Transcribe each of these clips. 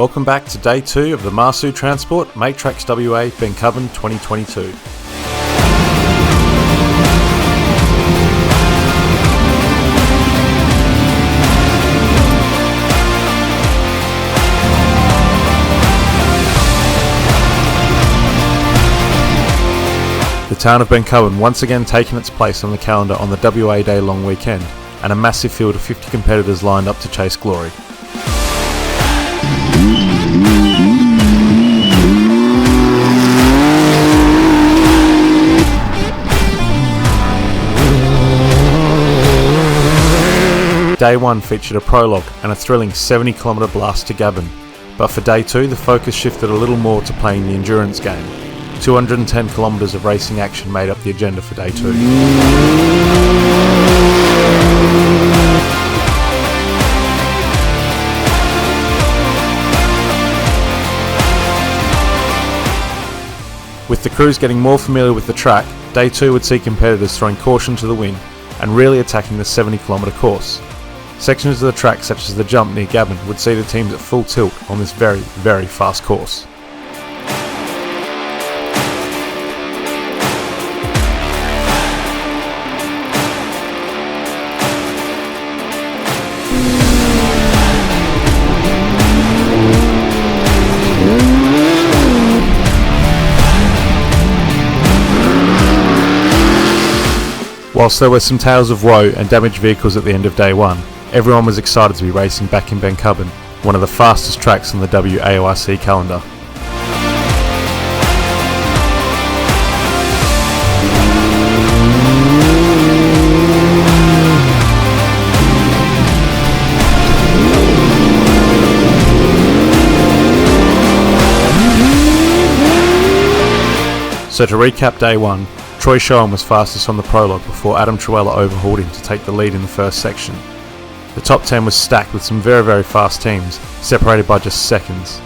Welcome back to Day 2 of the Marsue Transport Tracks WA Bencubbin 2022. The town of Bencubbin once again taking its place on the calendar on the WA Day long weekend, and a massive field of 50 competitors lined up to chase glory. Day 1 featured a prologue and a thrilling 70km blast to Gabon, but for Day 2 the focus shifted a little more to playing the endurance game. 210 kilometres of racing action made up the agenda for Day 2. With the crews getting more familiar with the track, Day 2 would see competitors throwing caution to the wind and really attacking the 70km course. Sections of the track such as the jump near Gabon would see the teams at full tilt on this very, very fast course. Whilst there were some tales of woe and damaged vehicles at the end of Day 1, everyone was excited to be racing back in Bencubbin, one of the fastest tracks on the WAORC calendar. So to recap Day 1, Troy Schoen was fastest on the prologue before Adam Truella overhauled him to take the lead in the first section. The top 10 was stacked with some very, very fast teams, separated by just seconds.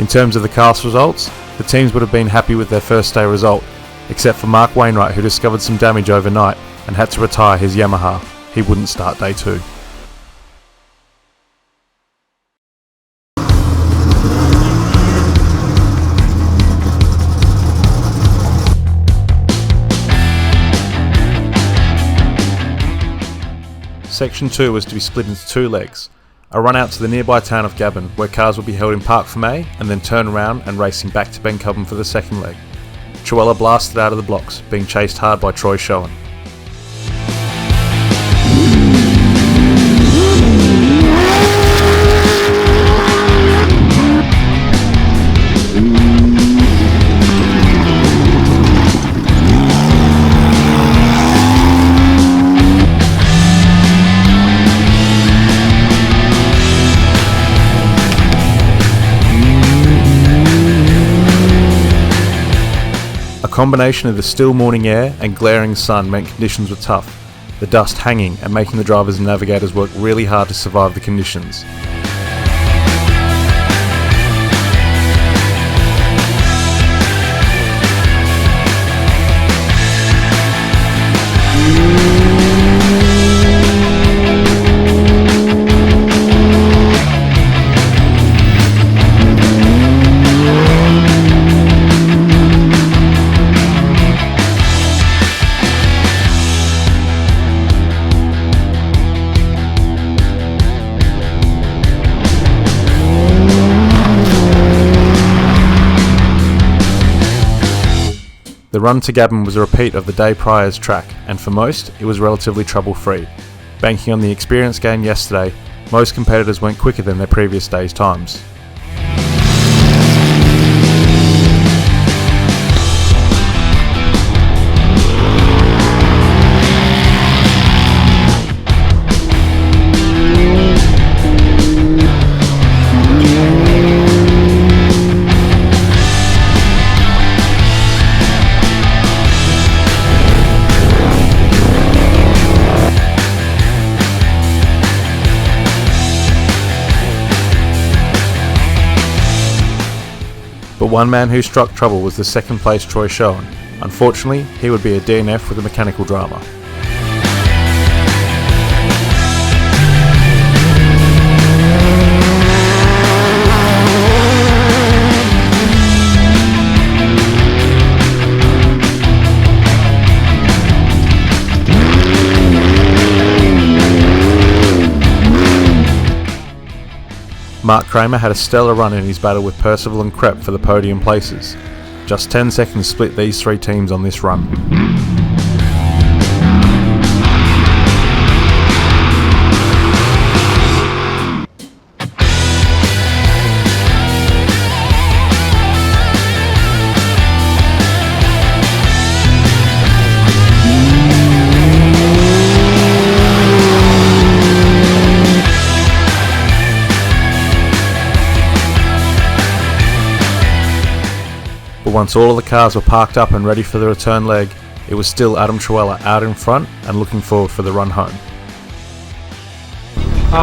In terms of the cast results, the teams would have been happy with their first day result, except for Mark Wainwright, who discovered some damage overnight and had to retire his Yamaha. He wouldn't start Day 2. Section 2 was to be split into 2 legs, a run out to the nearby town of Gabon where cars would be held in park for May and then turn around and racing back to Bencubbin for the second leg. Truella blasted out of the blocks, being chased hard by Troy Schoen. A combination of the still morning air and glaring sun meant conditions were tough, the dust hanging and making the drivers and navigators work really hard to survive the conditions. The run to Gabon was a repeat of the day prior's track, and for most, it was relatively trouble-free. Banking on the experience gained yesterday, most competitors went quicker than their previous day's times. But one man who struck trouble was the second place Troy Schoen. Unfortunately, he would be a DNF with a mechanical drama. Mark Kramer had a stellar run in his battle with Percival and Krepp for the podium places. Just 10 seconds split these three teams on this run. But once all of the cars were parked up and ready for the return leg, it was still Adam Trewella out in front and looking forward for the run home.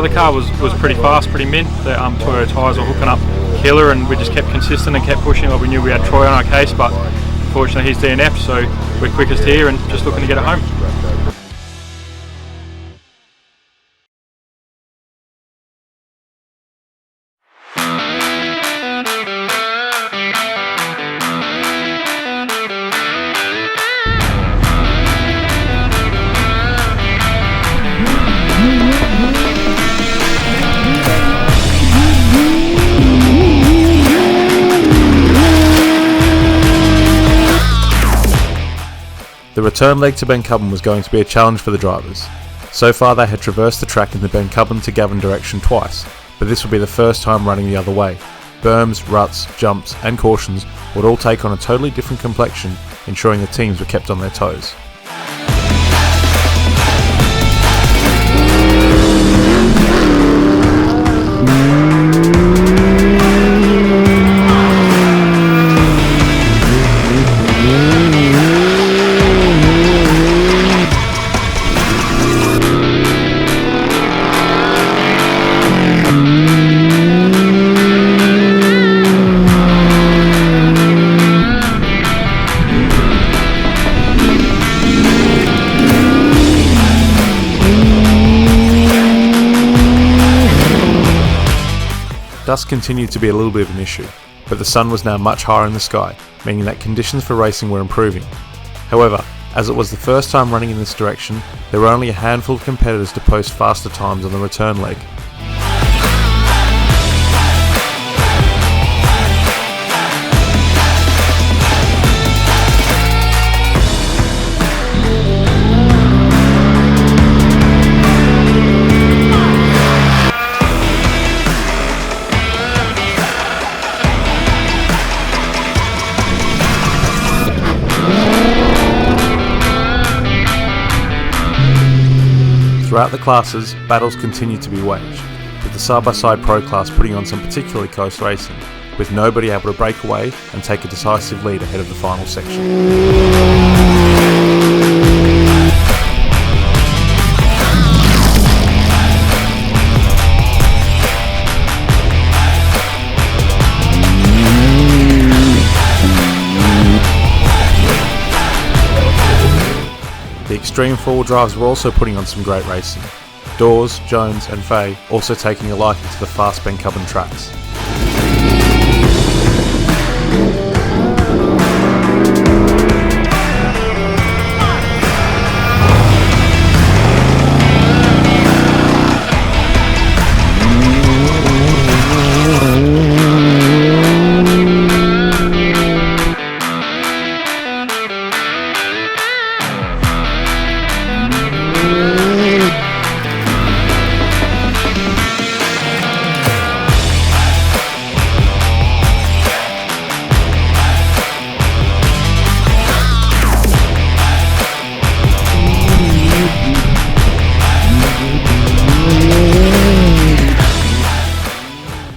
The car was pretty fast, pretty mint. The Toyota tyres were hooking up killer, and we just kept consistent and kept pushing. Like, we knew we had Troy on our case, but unfortunately he's DNF, so we're quickest here and just looking to get it home. The return leg to Bencubbin was going to be a challenge for the drivers. So far they had traversed the track in the Bencubbin to Gavin direction twice, but this would be the first time running the other way. Berms, ruts, jumps and cautions would all take on a totally different complexion, ensuring the teams were kept on their toes. Dust continued to be a little bit of an issue, but the sun was now much higher in the sky, meaning that conditions for racing were improving. However, as it was the first time running in this direction, there were only a handful of competitors to post faster times on the return leg. Throughout the classes, battles continued to be waged, with the side-by-side pro class putting on some particularly close racing, with nobody able to break away and take a decisive lead ahead of the final section. The extreme four-wheel drives were also putting on some great racing. Dawes, Jones and Fay also taking a liking to the fast Bencubbin tracks.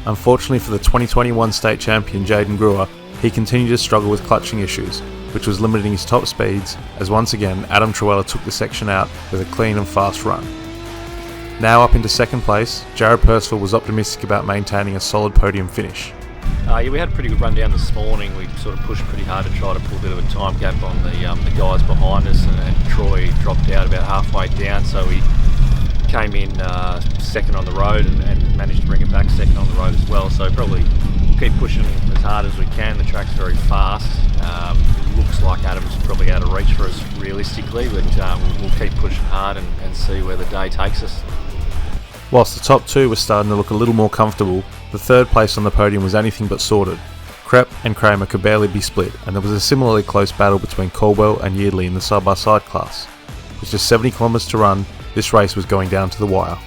Unfortunately for the 2021 state champion Jaden Brewer, he continued to struggle with clutching issues, which was limiting his top speeds, as once again Adam Trewella took the section out with a clean and fast run. Now up into second place, Jared Percival was optimistic about maintaining a solid podium finish. Yeah, we had a pretty good run down this morning. We sort of pushed pretty hard to try to pull a bit of a time gap on the guys behind us, and Troy dropped out about halfway down, so we came in second on the road and managed to bring it back second on the road as well. So probably keep pushing as hard as we can. The track's very fast. It looks like Adam's probably out of reach for us realistically, but we'll keep pushing hard and see where the day takes us. Whilst the top two were starting to look a little more comfortable, The third place on the podium was anything but sorted. Krepp and Kramer could barely be split, and there was a similarly close battle between Caldwell and Yeardley in the side-by-side class. With just 70 kilometres to run, this race was going down to the wire.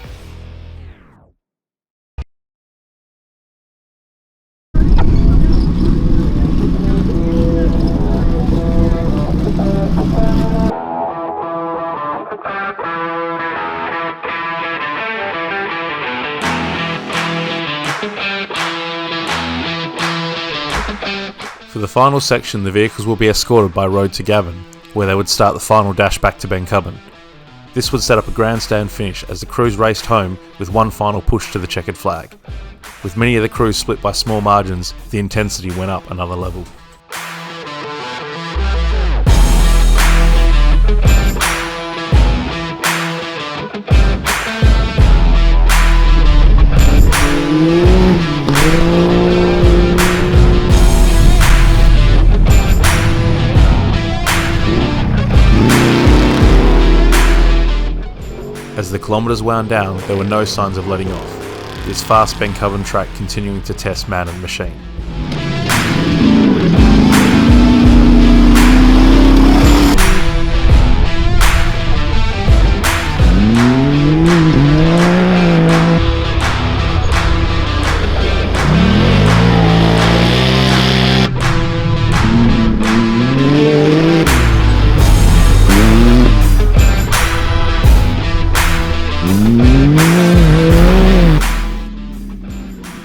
For the final section, the vehicles will be escorted by road to Gavin, where they would start the final dash back to Bencubbin. This would set up a grandstand finish as the crews raced home with one final push to the checkered flag. With many of the crews split by small margins, the intensity went up another level. As the kilometres wound down, there were no signs of letting off. This fast Bencubbin track continuing to test man and machine.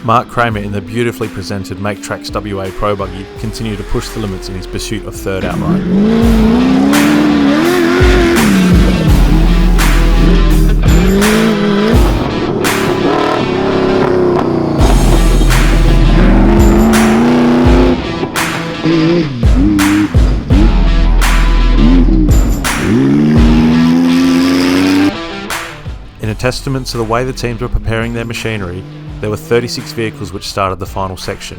Mark Kramer in the beautifully presented Make Tracks WA Pro Buggy continued to push the limits in his pursuit of third outright. In a testament to the way the teams were preparing their machinery, there were 36 vehicles which started the final section.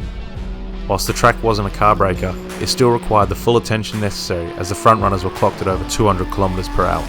Whilst the track wasn't a car breaker, it still required the full attention necessary as the front runners were clocked at over 200 km per hour.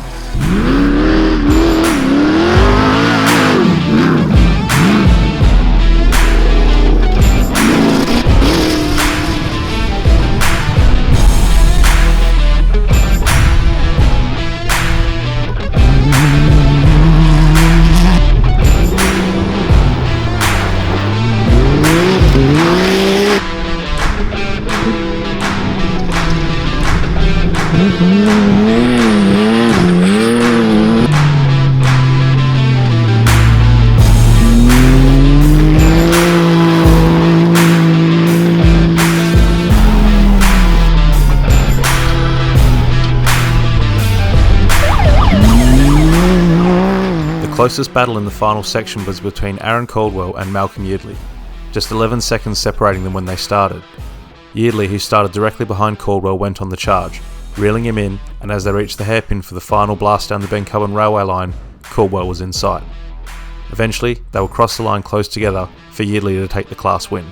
The closest battle in the final section was between Aaron Caldwell and Malcolm Yeardley, just 11 seconds separating them when they started. Yeardley, who started directly behind Caldwell, went on the charge, reeling him in, and as they reached the hairpin for the final blast down the Bencubbin railway line, Caldwell was in sight. Eventually, they would cross the line close together for Yeardley to take the class win.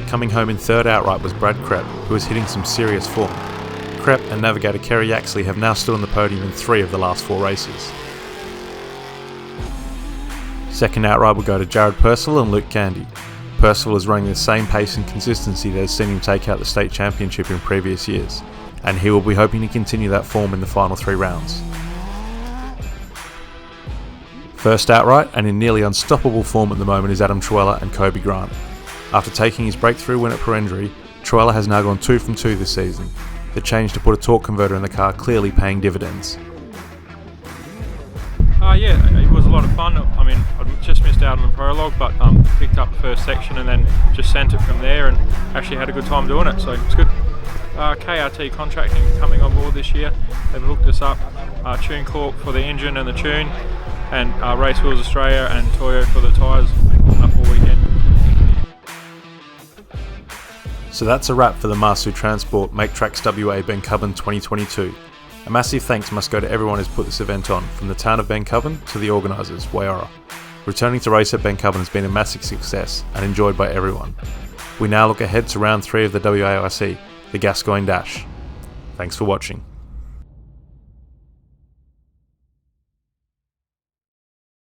Coming home in third outright was Brad Krepp, who was hitting some serious form. Krepp and navigator Kerry Yaxley have now stood on the podium in 3 of the last 4 races. Second outright will go to Jared Percival and Luke Candy. Percival is running the same pace and consistency that has seen him take out the state championship in previous years, and he will be hoping to continue that form in the final 3 rounds. First outright and in nearly unstoppable form at the moment is Adam Truella and Kobe Grant. After taking his breakthrough win at Perenjori, Truella has now gone 2 from 2 this season. The change to put a torque converter in the car clearly paying dividends. Yeah, it was a lot of fun. I mean, I just missed out on the prologue, but picked up the first section and then just sent it from there and actually had a good time doing it, so it's good. KRT Contracting coming on board this year. They've hooked us up Tune Corp for the engine and the tune, and Race Wheels Australia and Toyo for the tyres up all weekend. So that's a wrap for the Marsue Transport Make Tracks WA Bencubbin 2022. A massive thanks must go to everyone who's put this event on, from the town of Bencubbin to the organisers, WAORRA. Returning to race at Bencubbin has been a massive success and enjoyed by everyone. We now look ahead to round 3 of the WAORC, the Gascoyne Dash. Thanks for watching.